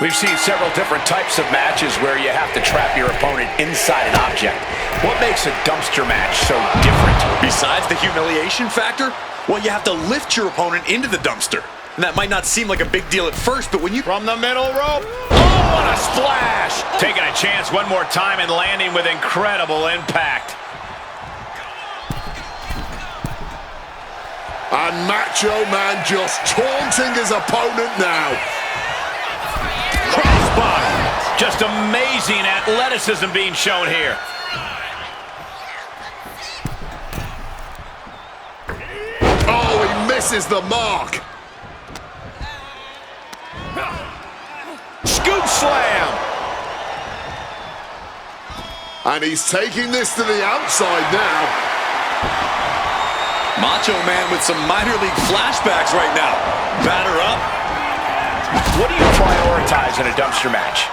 We've seen several different types of matches where you have to trap your opponent inside an object. What makes a dumpster match so different? Besides the humiliation factor, well, you have to lift your opponent into the dumpster. And that might not seem like a big deal at first, but when you... From the middle rope. Oh, what a splash! Taking a chance one more time and landing with incredible impact. And Macho Man just taunting his opponent now. Crossbody. Just amazing athleticism being shown here. Oh, he misses the mark. Scoop slam. And he's taking this to the outside now. Macho Man with some minor league flashbacks right now. Batter up. What do you prioritize in a dumpster match?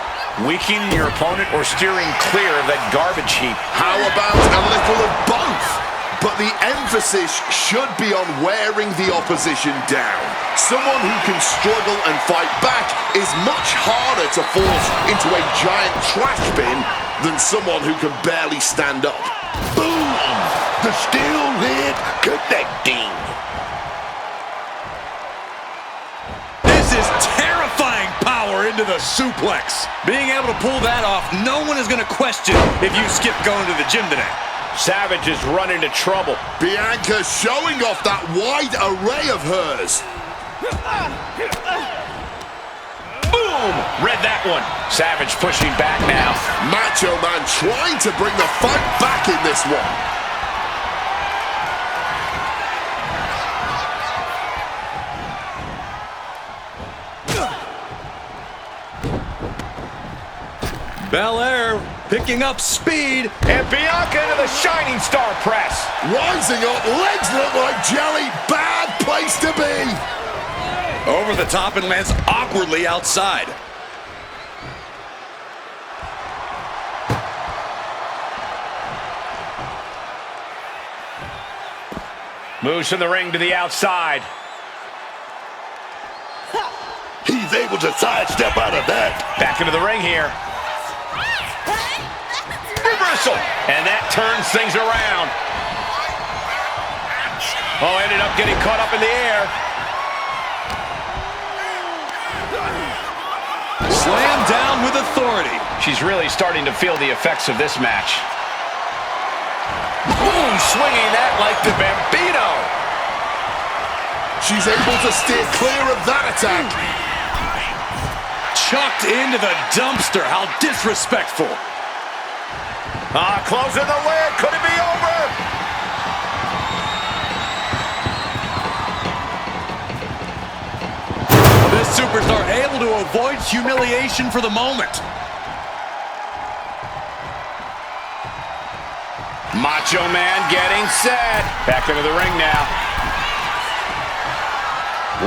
Weakening your opponent or steering clear of that garbage heap? How about a little of both? But the emphasis should be on wearing the opposition down. Someone who can struggle and fight back is much harder to force into a giant trash bin than someone who can barely stand up. Boom! The steel lid connecting. This is terrifying power into the suplex. Being able to pull that off, no one is going to question if you skip going to the gym today. Savage is running into trouble. Bianca showing off that wide array of hers. Boom! Read that one. Savage pushing back now. Macho Man trying to bring the fight back in this one. Belair picking up speed. And Bianca into the Shining Star press. Rising up, legs look like jelly. Bad place to be. Over the top and lands awkwardly outside. Moves from the ring to the outside. He's able to sidestep out of that. Back into the ring here. Reversal. And that turns things around. Oh, ended up getting caught up in the air. Slam down with authority. She's really starting to feel the effects of this match. Boom, swinging that like the Bambino. She's able to steer clear of that attack. Chucked into the dumpster. How disrespectful. Closing the lid. Could it be over? This superstar able to avoid humiliation for the moment. Macho Man getting set. Back into the ring now.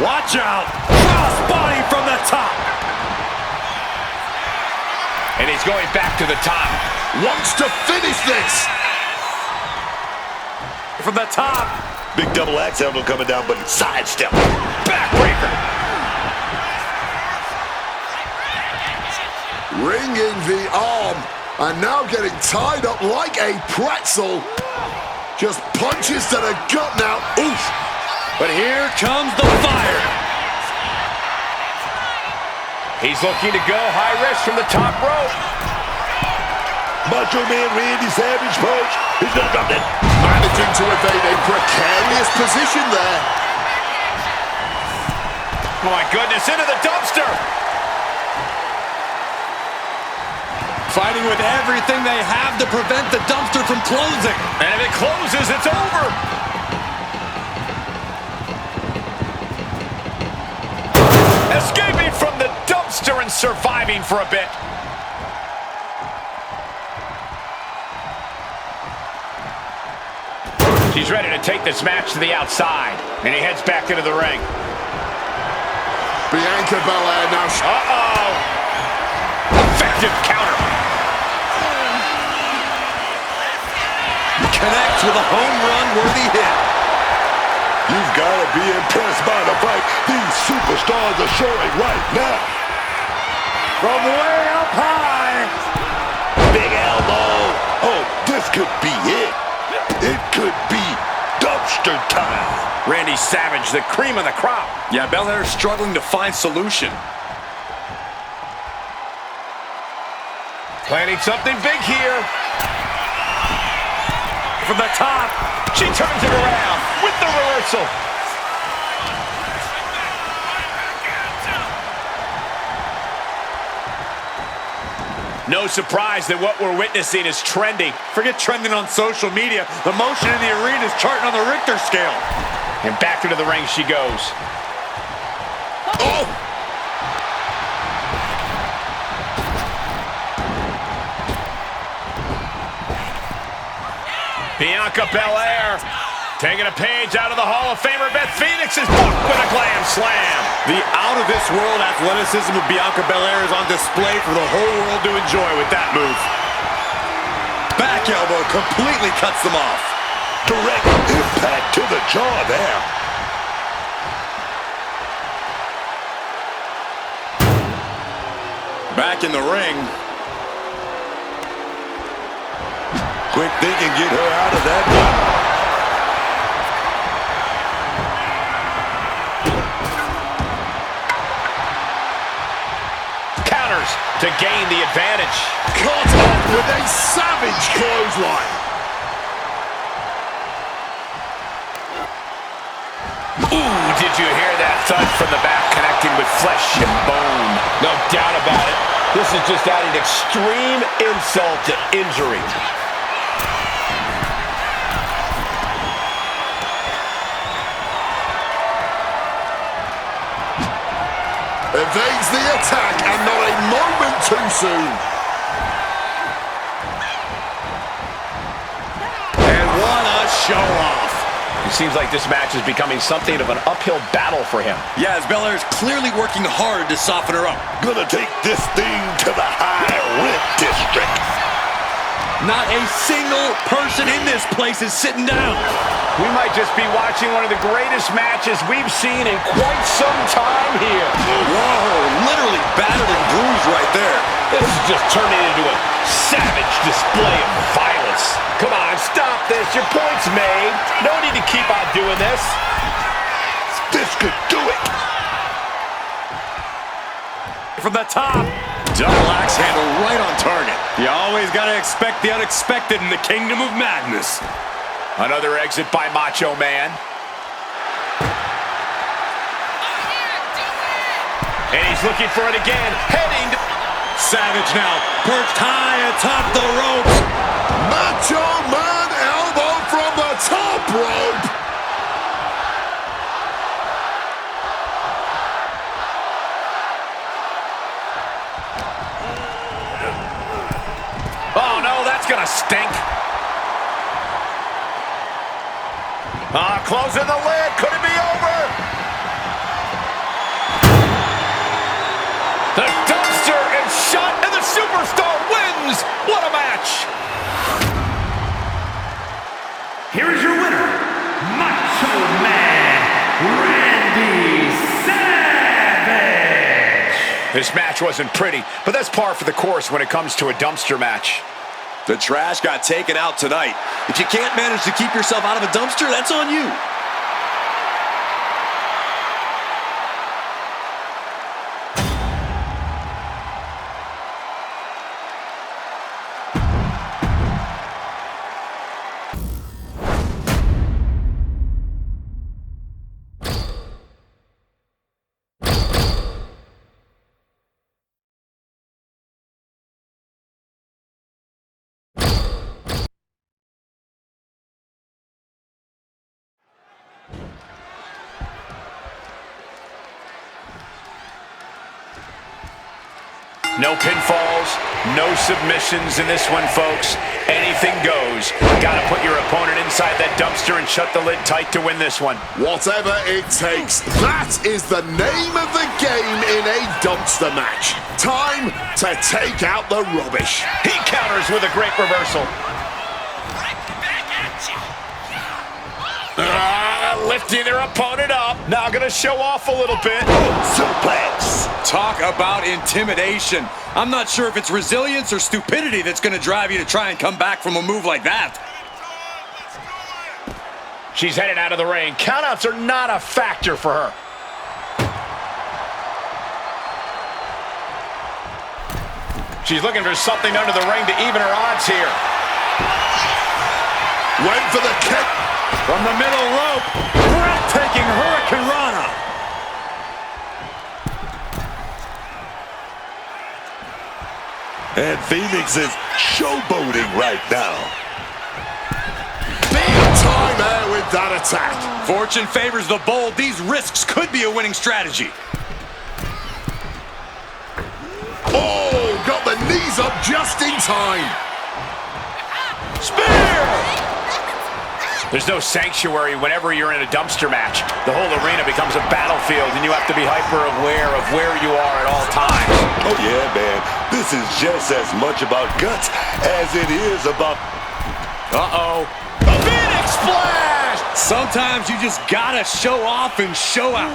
Watch out. Crossbody from the top. And he's going back to the top. Wants to finish this. From the top. Big double axe handle coming down, but sidestep. Backbreaker. Ringing the arm. And now getting tied up like a pretzel. Just punches to the gut now. Oof. But here comes the fire. He's looking to go high risk from the top rope. Macho Man Randy Savage punch. He's gonna drop it. Managing to evade a precarious position there. Oh my goodness, into the dumpster. Fighting with everything they have to prevent the dumpster from closing. And if it closes, it's over. Escaping from the dumpster and surviving for a bit. He's ready to take this match to the outside. And he heads back into the ring. Bianca Belair now. Uh-oh. Effective counter. Connects with a home run worthy hit. You've got to be impressed by the fight these superstars are showing right now. from way up high. Big elbow. Oh, this could be it. It could be dumpster time. Randy Savage, the cream of the crop. Yeah, Belair's struggling to find solution. Planning something big here. From the top. She turns it around with the reversal. No surprise that what we're witnessing is trending. Forget trending on social media. The motion in the arena is charting on the Richter scale. And back into the ring she goes. Oh! Bianca Belair taking a page out of the Hall of Famer Beth Phoenix is blocked with a glam slam. The out-of-this-world athleticism of Bianca Belair is on display for the whole world to enjoy with that move. Back elbow completely cuts them off. Direct impact to the jaw there. Back in the ring. Quick thinking, get her out of that one. Counters to gain the advantage. Caught off with a savage clothesline. Ooh, did you hear that thud from the back connecting with flesh and bone? No doubt about it. This is just adding extreme insult to injury. Evades the attack and not a moment too soon. And what a show-off. It seems like this match is becoming something of an uphill battle for him. Yeah, as Belair's clearly working hard to soften her up. Gonna take this thing to the high rip district. Not a single person in this place is sitting down. We might just be watching one of the greatest matches we've seen in quite some time here. Whoa, literally battered and bruised right there. This is just turning into a savage display of violence. Come on, stop this. Your point's made. No need to keep on doing this. This could do it. From the top. Double axe handle right on target. You always got to expect the unexpected in the kingdom of madness. Another exit by Macho Man. And he's looking for it again. Heading to... Savage now, perched high atop the ropes. Macho Man elbow from the top rope. Oh, no, that's going to stink. Closing the lid. Could it be over? The dumpster is shut, and the superstar wins. What a match. Here is your winner, Macho Man, Randy Savage. This match wasn't pretty, but that's par for the course when it comes to a dumpster match. The trash got taken out tonight. If you can't manage to keep yourself out of a dumpster, that's on you. No pinfalls, no submissions in this one, folks. Anything goes. Got to put your opponent inside that dumpster and shut the lid tight to win this one. Whatever it takes, that is the name of the game in a dumpster match. Time to take out the rubbish. He counters with a great reversal. Right back at you. Lifting their opponent up. Now going to show off a little bit. Suplex. Talk about intimidation. I'm not sure if it's resilience or stupidity that's going to drive you to try and come back from a move like that. She's headed out of the ring. Countouts are not a factor for her. She's looking for something under the ring to even her odds here. Went for the kick. From the middle rope, breathtaking Hurricane Rana. And Phoenix is showboating right now. Big time there with that attack. Fortune favors the bold. These risks could be a winning strategy. Oh, got the knees up just in time. Spear! There's no sanctuary whenever you're in a dumpster match. The whole arena becomes a battlefield, and you have to be hyper-aware of where you are at all times. Oh, yeah, man. This is just as much about guts as it is about... Uh-oh. A Phoenix splash! Sometimes you just gotta show off and show out.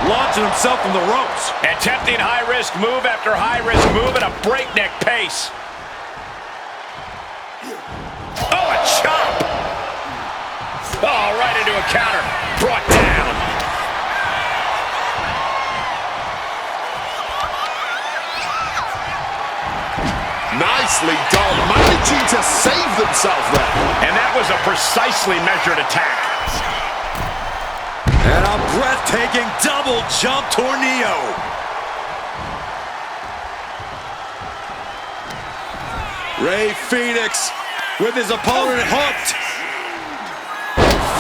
Launching himself from the ropes. Attempting high-risk move after high-risk move at a breakneck pace. Oh, a chop! Oh, right into a counter. Brought down. Nicely done. Managing to save themselves there. And that was a precisely measured attack. And a breathtaking double jump tornado. Rey Fenix with his opponent hooked.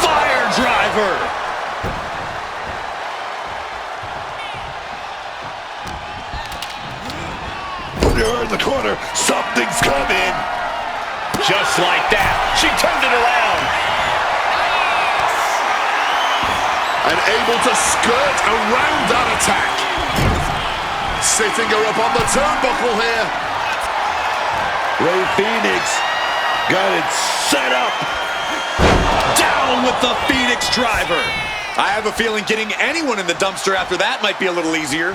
Fire driver. Put her in the corner. Something's coming. Just like that. She turned it around. And able to skirt around that attack. Sitting her up on the turnbuckle here. Rey Fenix got it set up. Down with the Phoenix driver. I have a feeling getting anyone in the dumpster after that might be a little easier.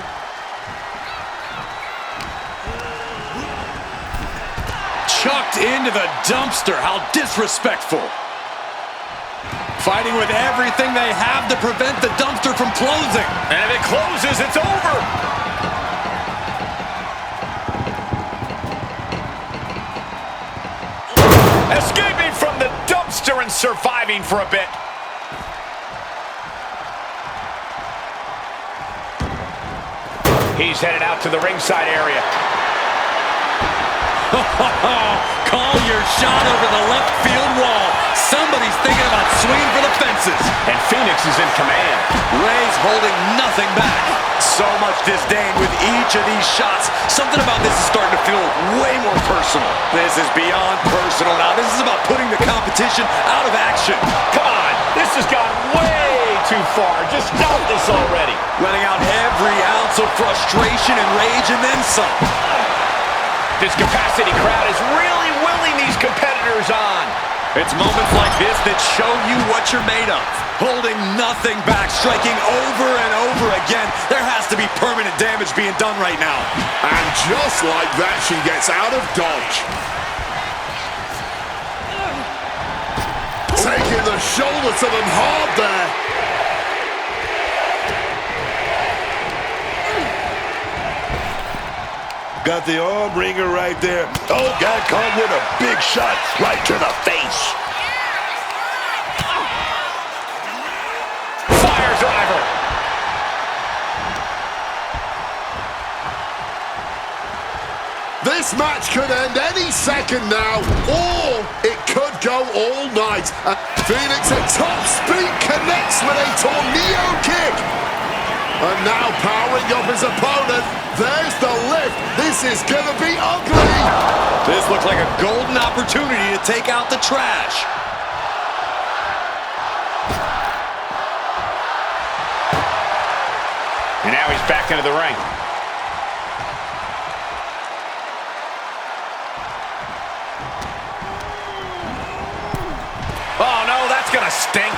Chucked into the dumpster. How disrespectful. Fighting with everything they have to prevent the dumpster from closing. And if it closes, it's over. Escaping from the dumpster and surviving for a bit. He's headed out to the ringside area. Call your shot over the left field wall. Somebody's thinking about swinging for the fences. And Phoenix is in command. Rey's holding nothing back. So much disdain with each of these shots. Something about this is starting to feel way more personal. This is beyond personal now. This is about putting the competition out of action. Come on, this has gone way too far. Just stop this already. Letting out every ounce of frustration and rage and then some. This capacity crowd is really willing these competitors on. It's moments like this that show you what you're made of. Holding nothing back, striking over and over again. There has to be permanent damage being done right now. And just like that, she gets out of dodge. Taking the shoulder to them hard there. Got the arm wringer right there. Oh, got caught with a big shot right to the face. Fire driver. This match could end any second now, or it could go all night. Phoenix at top speed connects with a tornado kick. And now powering up his opponent. There's the lift. This is going to be ugly. This looks like a golden opportunity to take out the trash. And now he's back into the ring. Oh, no, that's going to stink.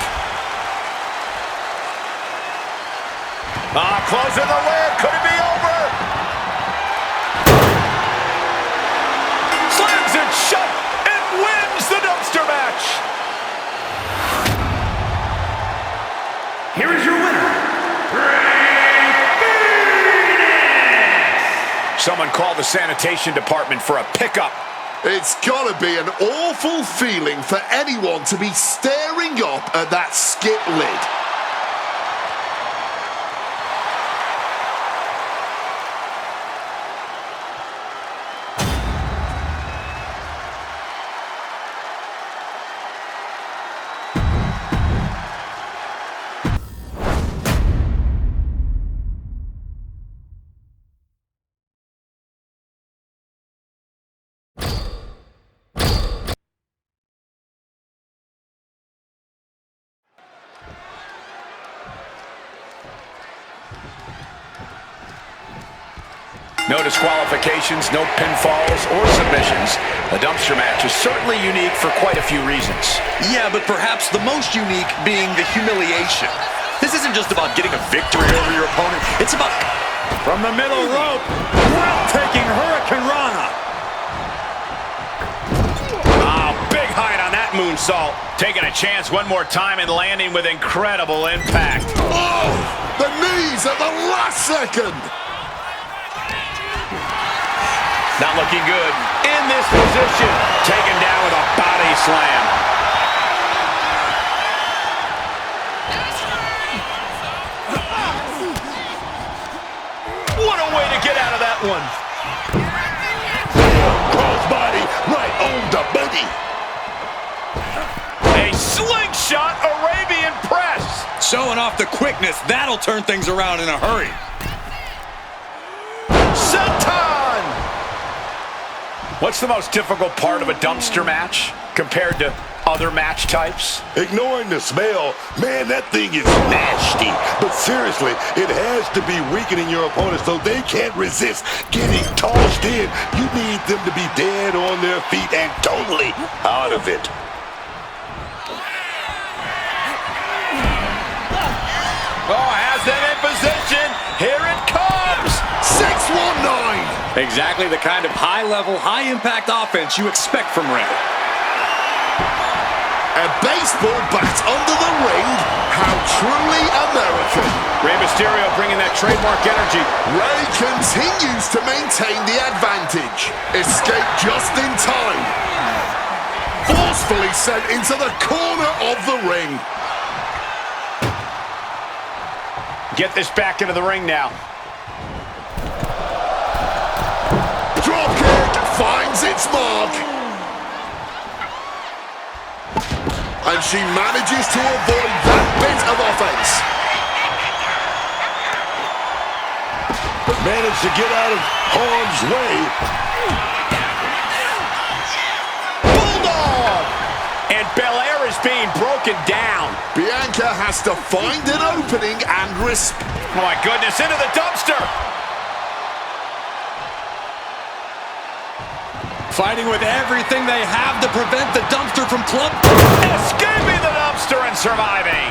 Closing the lid. Could it be over? Slams it shut and wins the dumpster match. Here is your winner, Someone called the sanitation department for a pickup. It's gotta be an awful feeling for anyone to be staring up at that skip lid. No disqualifications, no pinfalls or submissions. The dumpster match is certainly unique for quite a few reasons. Yeah, but perhaps the most unique being the humiliation. This isn't just about getting a victory over your opponent. It's about... From the middle rope, taking Hurricane Rana. Big height on that moonsault. Taking a chance one more time and landing with incredible impact. Oh, the knees at the last second. Not looking good. In this position, taken down with a body slam. What a way to get out of that one. Crossbody right on the booty. A slingshot Arabian press. Showing off the quickness, that'll turn things around in a hurry. Senton! What's the most difficult part of a dumpster match compared to other match types? Ignoring the smell, man, that thing is nasty. But seriously, it has to be weakening your opponent so they can't resist getting tossed in. You need them to be dead on their feet and totally out of it. Oh, has them in position. Here it comes. 619. Exactly the kind of high-level, high-impact offense you expect from Rey. A baseball bat under the ring. How truly American. Rey Mysterio bringing that trademark energy. Rey continues to maintain the advantage. Escape just in time. Forcefully sent into the corner of the ring. Get this back into the ring now. Dropkick finds its mark. And she manages to avoid that bit of offense. Managed to get out of harm's way. Bulldog! And Belair is being broken down. Bianca has to find an opening and Oh my goodness, into the dumpster! Fighting with everything they have to prevent the dumpster from clumping. Escaping the dumpster and surviving.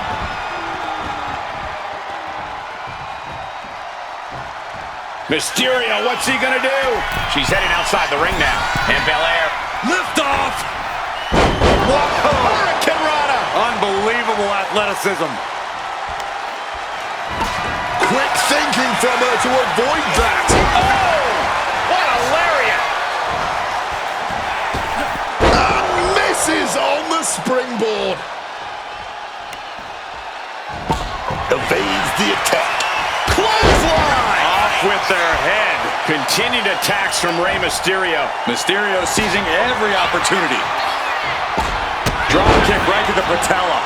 Mysterio, what's he gonna do? She's heading outside the ring now. And Belair. Lift off! Whoa! Hurricane Rana! Unbelievable athleticism. quick thinking from her to avoid that. Oh! What a lariat! And misses on the springboard. Evades the attack. Clothesline! Off with their head. Continued attacks from Rey Mysterio. Mysterio seizing every opportunity. Drop kick right to the patella.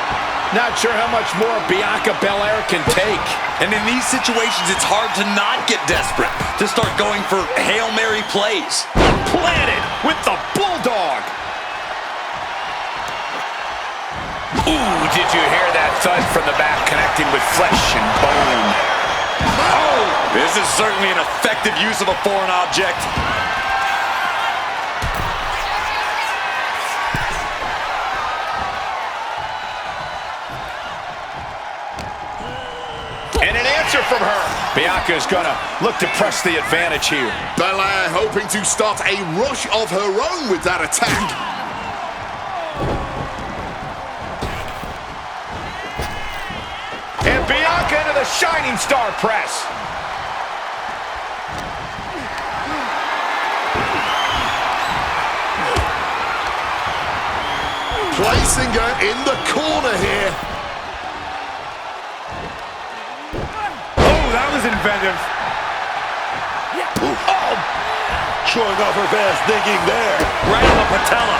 Not sure how much more Bianca Belair can take. And in these situations, it's hard to not get desperate, to start going for Hail Mary plays. Planted with the Bulldog. Ooh, did you hear that thud from the back connecting with flesh and bone? Oh, this is certainly an effective use of a foreign object. from her. Bianca is going to look to press the advantage here. Belair hoping to start a rush of her own with that attack. And Bianca into the Shining Star press. Placing her in the corner here. Oh, that was inventive. Oh! Showing off her fast thinking there. Right on the patella.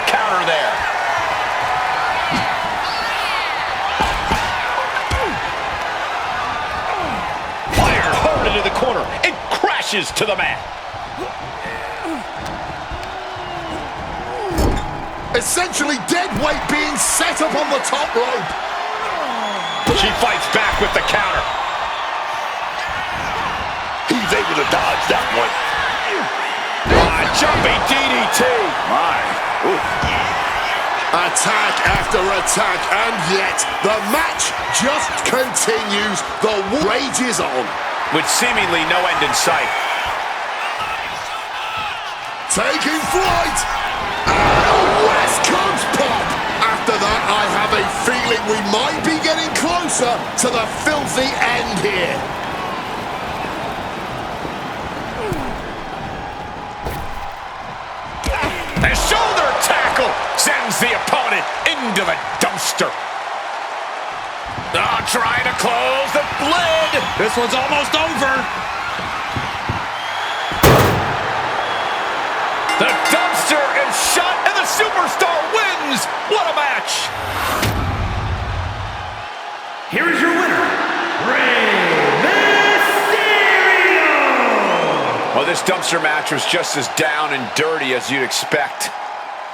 Counter there. Fired hard into the corner and crashes to the mat. Essentially dead weight being set up on the top rope. She fights back with the counter. He's able to dodge that one. Jumping DDT. My. Ooh. Attack after attack, and yet the match just continues. The rages on. With seemingly no end in sight. Taking flight. And a West Coast pop. After that, I have a feeling we might be getting closer to the filthy end here. A shoulder tackle sends the opponent into the dumpster. Oh, trying to close the lid. This one's almost over. The dumpster is shut, and the superstar wins. What a match. Here is your winner, Rey Mysterio! Well, this dumpster match was just as down and dirty as you'd expect.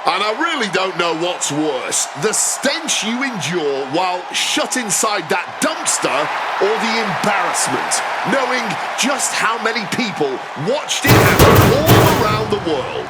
And I really don't know what's worse, the stench you endure while shut inside that dumpster, or the embarrassment, knowing just how many people watched it happen all around the world.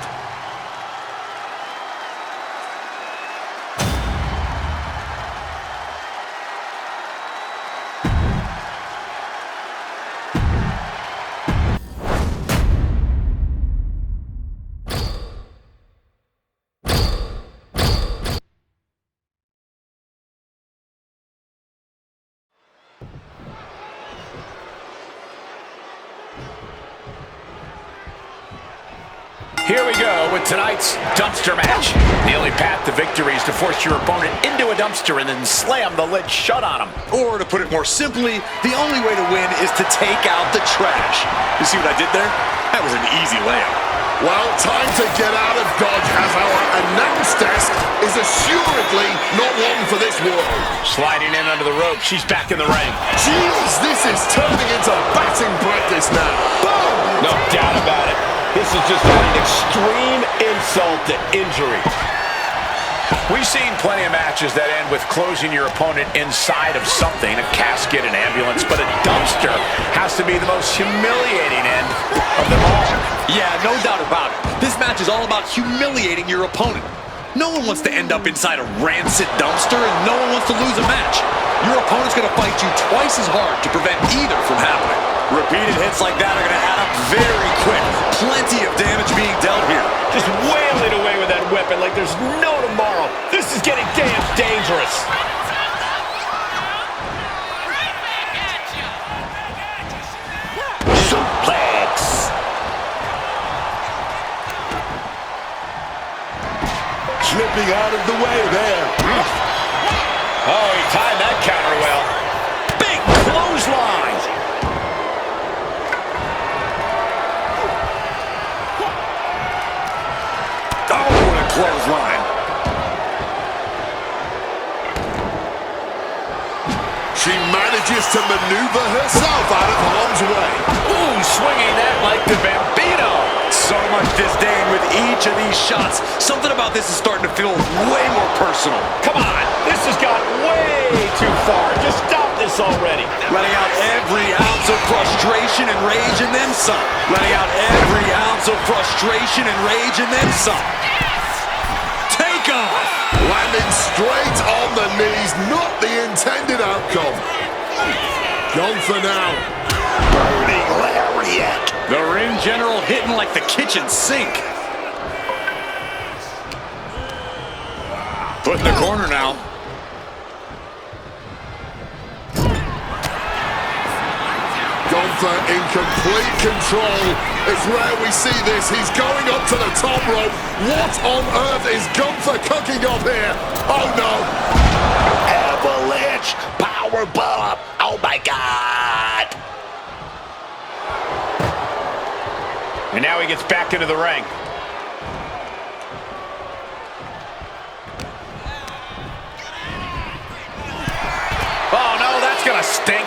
Here we go with tonight's dumpster match. The only path to victory is to force your opponent into a dumpster and then slam the lid shut on him. Or to put it more simply, the only way to win is to take out the trash. You see what I did there? That was an easy layup. Well, time to get out of Dodge, as our announce desk is assuredly not one for this world. Sliding in under the rope, she's back in the ring. Jeez, this is turning into batting practice now. Boom! No doubt about it. This is just adding extreme insult to injury. We've seen plenty of matches that end with closing your opponent inside of something, a casket, an ambulance, but a dumpster has to be the most humiliating end of them all. Yeah, no doubt about it. This match is all about humiliating your opponent. No one wants to end up inside a rancid dumpster, and no one wants to lose a match. Your opponent's going to fight you twice as hard to prevent either from happening. Repeated hits like that are going to add up very quick. Plenty of damage being dealt here. Just wailing away with that weapon like there's no tomorrow. This is getting damn dangerous. Suplex. Slipping out of the way there. Oh, he timed that counter well. Big clothesline. Oh, what a clothesline. She manages to maneuver herself out of harm's way. Ooh, swinging that like the Bambino. So much disdain with each of these shots. Something about this is starting to feel way more personal. Come on, this has gone way too far. Just stop this already. Letting out every ounce of frustration and rage and then some. Letting out every ounce of frustration and rage and then some. Take off. Landing straight on the knees, not the intended outcome. Gone for now. Burning lariat. The ring general hitting like the kitchen sink. Put in the corner now. Gunther in complete control. It's rare we see this. He's going up to the top rope. What on earth is Gunther cooking up here? Oh no. Avalanche powerbomb. Oh my God. And now he gets back into the ring. Oh no, that's gonna stink.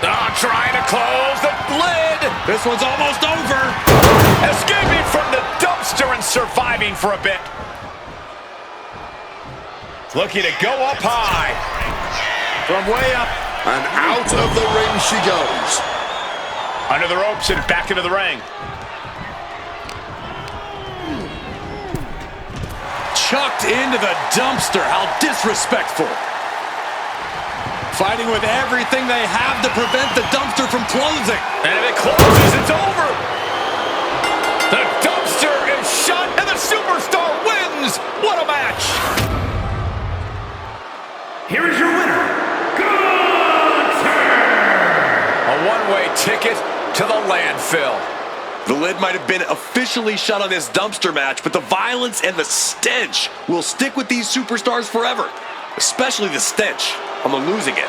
Oh, trying to close the lid. This one's almost over. Escaping from the dumpster and surviving for a bit. Looking to go up high. From way up. And out of the ring she goes. Under the ropes and back into the ring. Chucked into the dumpster. How disrespectful. Fighting with everything they have to prevent the dumpster from closing. And if it closes, it's over. The dumpster is shut and the superstar wins. What a match. Here is your winner, Gunther! A one-way ticket to the landfill. The lid might have been officially shut on this dumpster match, but the violence and the stench will stick with these superstars forever. Especially the stench. I'm losing it.